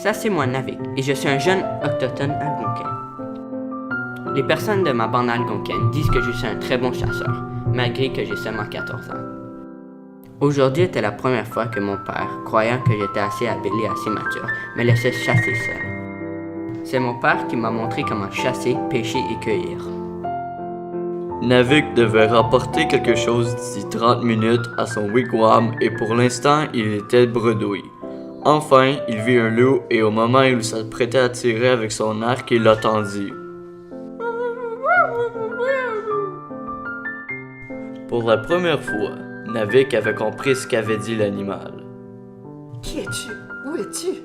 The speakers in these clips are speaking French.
Ça, c'est moi, Navik, et je suis un jeune autochtone algonquin. Les personnes de ma bande algonquine disent que je suis un très bon chasseur, malgré que j'ai seulement 14 ans. Aujourd'hui était la première fois que mon père, croyant que j'étais assez habile et assez mature, me laissait chasser seul. C'est mon père qui m'a montré comment chasser, pêcher et cueillir. Navik devait rapporter quelque chose d'ici 30 minutes à son wigwam et pour l'instant, il était bredouille. Enfin, il vit un loup et au moment où il s'apprêtait à tirer avec son arc, il l'attendit. Pour la première fois, Navik avait compris ce qu'avait dit l'animal. Qui es-tu? Où es-tu?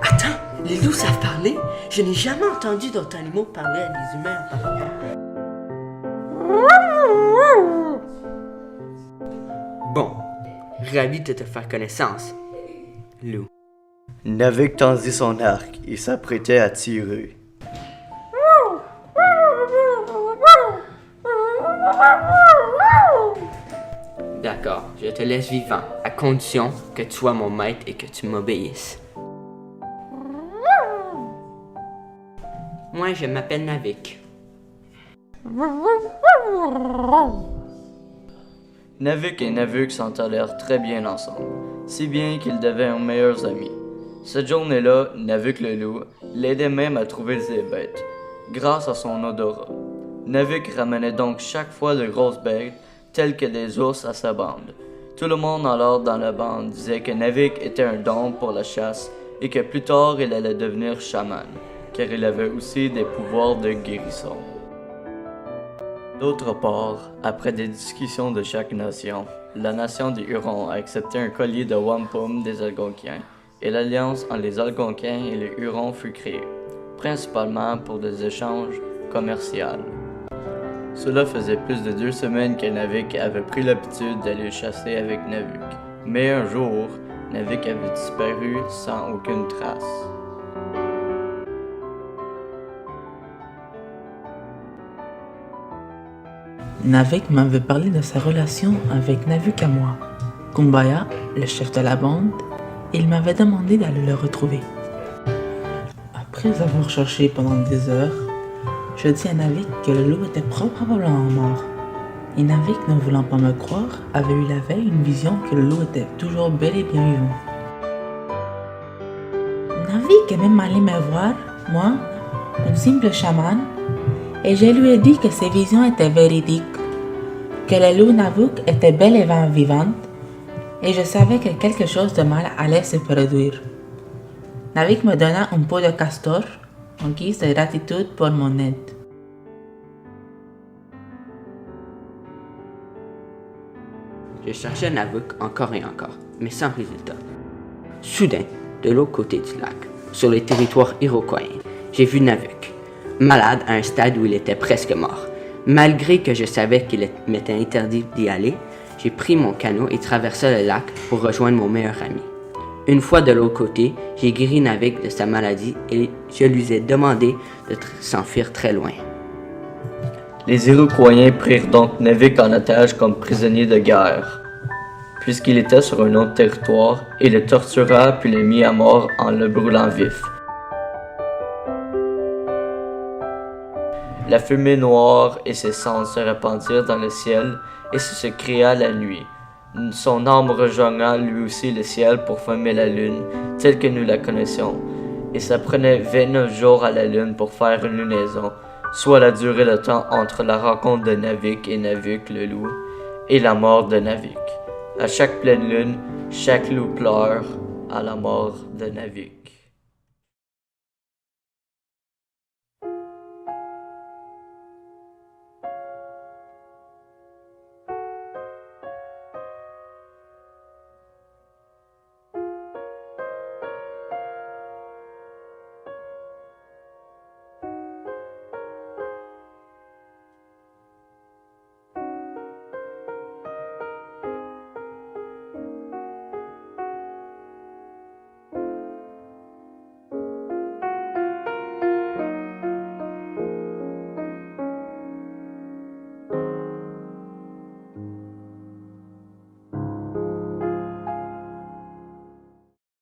Attends, les loups savent parler? Je n'ai jamais entendu d'autres animaux parler à des humains auparavant. Bon, ravi de te faire connaissance, loup. Navik tendit son arc et s'apprêtait à tirer. D'accord, je te laisse vivant, à condition que tu sois mon maître et que tu m'obéisses. Moi, je m'appelle Navik. Navik et Navuk s'entendèrent très bien ensemble, si bien qu'ils devinrent meilleurs amis. Cette journée-là, Navik le loup l'aidait même à trouver ses bêtes, grâce à son odorat. Navik ramenait donc chaque fois de grosses bêtes, telles que des ours à sa bande. Tout le monde alors dans la bande disait que Navik était un don pour la chasse et que plus tard il allait devenir chaman, car il avait aussi des pouvoirs de guérison. D'autre part, après des discussions de chaque nation, la nation des Hurons a accepté un collier de wampum des Algonquiens et l'alliance entre les Algonquins et les Hurons fut créée, principalement pour des échanges commerciaux. Cela faisait plus de 2 semaines que Navik avait pris l'habitude d'aller chasser avec Navuk, mais un jour, Navik avait disparu sans aucune trace. Navik m'avait parlé de sa relation avec Navuk à moi. Kumbaya, le chef de la bande, il m'avait demandé d'aller le retrouver. Après avoir cherché pendant des heures, je dis à Navik que le loup était probablement mort. Et Navik, ne voulant pas me croire, avait eu la veille une vision que le loup était toujours bel et bien vivant. Navik est même allé me voir, moi, une simple chamane, et je lui ai dit que ses visions étaient véridiques, que le loup Navuk était bel et bien vivante, et je savais que quelque chose de mal allait se produire. Navik me donna une peau de castor en guise de gratitude pour mon aide. Je cherchais Navuk encore et encore, mais sans résultat. Soudain, de l'autre côté du lac, sur les territoires iroquois, j'ai vu Navuk, malade à un stade où il était presque mort. Malgré que je savais qu'il m'était interdit d'y aller, j'ai pris mon canot et traversai le lac pour rejoindre mon meilleur ami. Une fois de l'autre côté, j'ai guéri Navik de sa maladie et je lui ai demandé de s'enfuir très loin. Les Iroquois prirent donc Navik en otage comme prisonnier de guerre. Puisqu'il était sur un autre territoire, ils le torturèrent puis le mit à mort en le brûlant vif. La fumée noire et ses cendres se répandirent dans le ciel et se créa la nuit. Son âme rejoigna lui aussi le ciel pour former la lune, telle que nous la connaissions, et ça prenait 29 jours à la lune pour faire une lunaison, soit la durée de temps entre la rencontre de Navik et Navuk le loup, et la mort de Navik. À chaque pleine lune, chaque loup pleure à la mort de Navik.